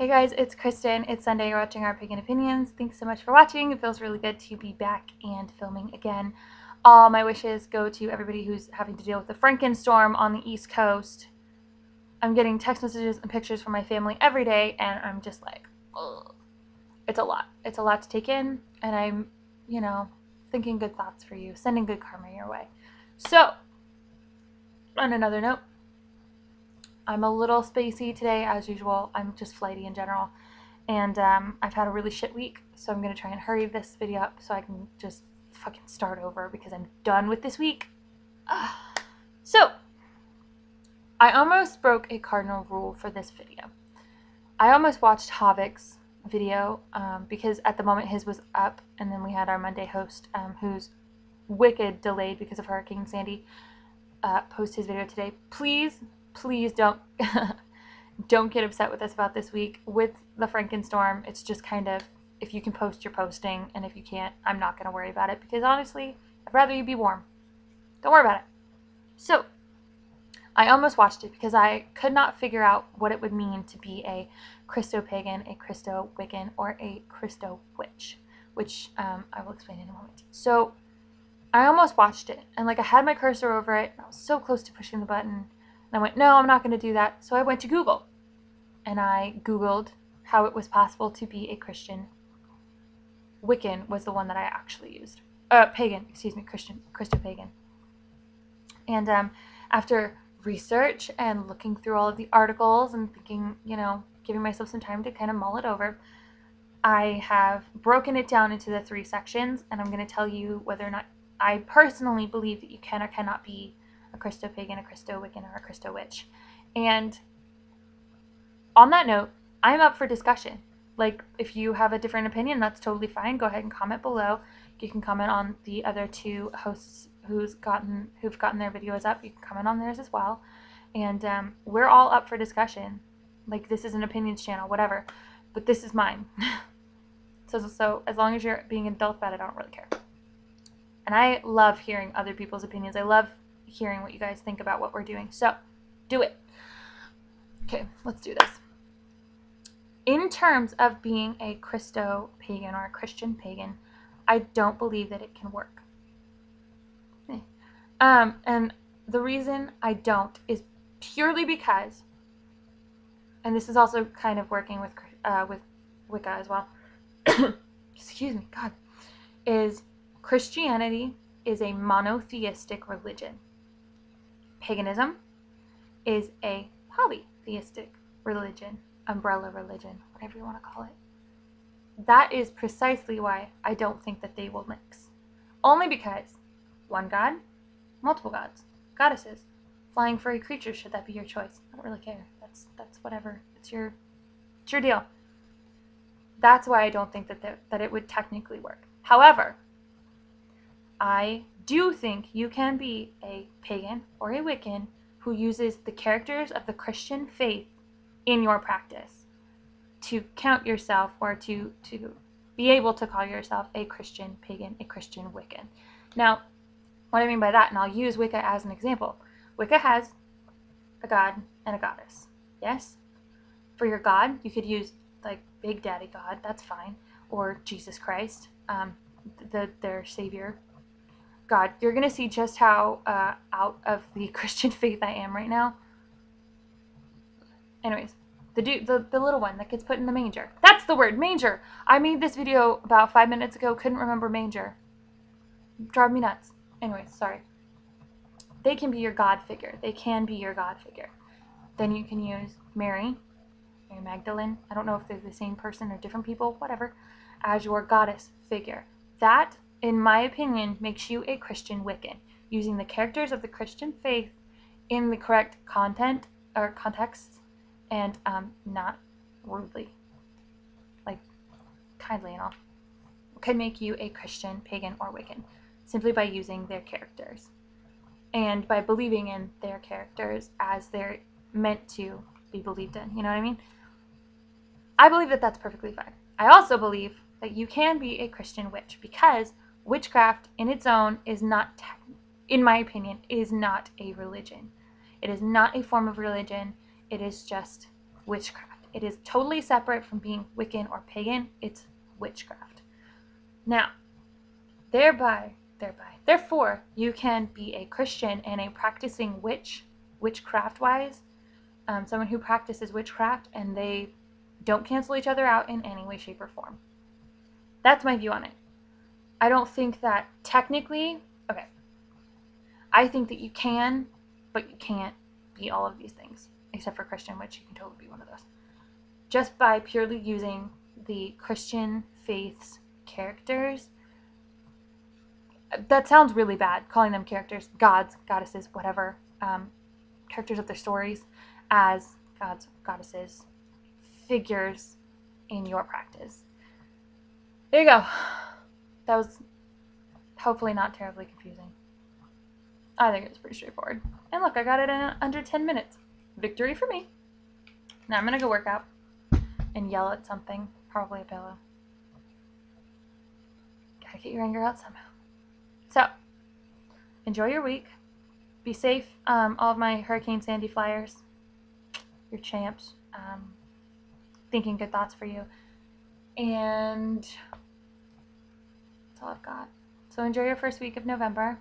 Hey guys, it's Kristen. It's Sunday. You're watching Our Pagan Opinions. Thanks so much for watching. It feels really good to be back and filming again. All my wishes go to everybody who's having to deal with the Frankenstorm on the East Coast. I'm getting text messages and pictures from my family every day, and I'm just like, ugh. It's a lot. It's a lot to take in, and I'm, thinking good thoughts for you, sending good karma your way. So, on another note, I'm a little spacey today, as usual. I'm just flighty in general. And I've had a really shit week, so I'm going to try and hurry this video up so I can just fucking start over because I'm done with this week. So, I almost broke a cardinal rule for this video. I almost watched Havok's video because at the moment his was up, and then we had our Monday host who's wicked delayed because of Hurricane Sandy post his video today. Please don't don't get upset with us about this week with the Frankenstorm. It's just kind of, if you can post, you're posting, and if you can't, I'm not going to worry about it because honestly, I'd rather you be warm. Don't worry about it. So, I almost watched it because I could not figure out what it would mean to be a Christo-Pagan, a Christo-Wiccan, or a Christo-Witch, which I will explain in a moment. So, I almost watched it, and I had my cursor over it, and I was so close to pushing the button. And I went, no, I'm not going to do that. So I went to Google, and I Googled how it was possible to be a Christian. Wiccan was the one that I actually used. Pagan, excuse me, Christo-Pagan. And after research and looking through all of the articles and thinking, giving myself some time to kind of mull it over, I have broken it down into the 3 sections, and I'm going to tell you whether or not I personally believe that you can or cannot be a Christo-Pagan, a Christo-Wiccan, or a Christo-Witch. And on that note, I'm up for discussion. If you have a different opinion, that's totally fine. Go ahead and comment below. You can comment on the other 2 hosts who've gotten their videos up. You can comment on theirs as well. And we're all up for discussion. This is an opinions channel, whatever. But this is mine. So as long as you're being an adult about it, I don't really care. And I love hearing other people's opinions. I love hearing what you guys think about what we're doing. So, do it. Okay, let's do this. In terms of being a Christo-Pagan or a Christian pagan, I don't believe that it can work. And the reason I don't is purely because, and this is also kind of working with Wicca as well. Excuse me, God. Is Christianity is a monotheistic religion. Paganism is a polytheistic religion, umbrella religion, whatever you want to call it. That is precisely why I don't think that they will mix. Only because one god, multiple gods, goddesses, flying furry creatures, should that be your choice? I don't really care. That's whatever. It's your deal. That's why I don't think that it would technically work. However, I do think you can be a pagan or a Wiccan who uses the characters of the Christian faith in your practice to count yourself or to be able to call yourself a Christian pagan, a Christian Wiccan. Now, what I mean by that, and I'll use Wicca as an example. Wicca has a god and a goddess. Yes? For your god, you could use Big Daddy God, that's fine, or Jesus Christ, their savior. God, you're going to see just how out of the Christian faith I am right now. Anyways, the little one that gets put in the manger. That's the word, manger. I made this video about 5 minutes ago, couldn't remember manger. Drive me nuts. Anyways, sorry. They can be your God figure. They can be your God figure. Then you can use Mary Magdalene, I don't know if they're the same person or different people, whatever, as your goddess figure. That, in my opinion, makes you a Christian Wiccan, using the characters of the Christian faith in the correct content or context, and not rudely, kindly and all, can make you a Christian, pagan, or Wiccan, simply by using their characters and by believing in their characters as they're meant to be believed in. You know what I mean? I believe that that's perfectly fine. I also believe that you can be a Christian witch because witchcraft in its own is not, in my opinion, is not a religion. It is not a form of religion. It is just witchcraft. It is totally separate from being Wiccan or pagan. It's witchcraft. Now, therefore, you can be a Christian and a practicing witchcraft-wise, someone who practices witchcraft, and they don't cancel each other out in any way, shape, or form. That's my view on it. I don't think that technically, okay, I think that you can, but you can't be all of these things, except for Christian, which you can totally be one of those. Just by purely using the Christian faith's characters. That sounds really bad, calling them characters, gods, goddesses, whatever, characters of their stories, as gods, goddesses, figures in your practice. There you go. That was hopefully not terribly confusing. I think it was pretty straightforward. And look, I got it in under 10 minutes. Victory for me. Now I'm going to go work out and yell at something, probably a pillow. Gotta get your anger out somehow. So, enjoy your week. Be safe. All of my Hurricane Sandy flyers, you're champs. Thinking good thoughts for you. And that's all I've got. So enjoy your first week of November.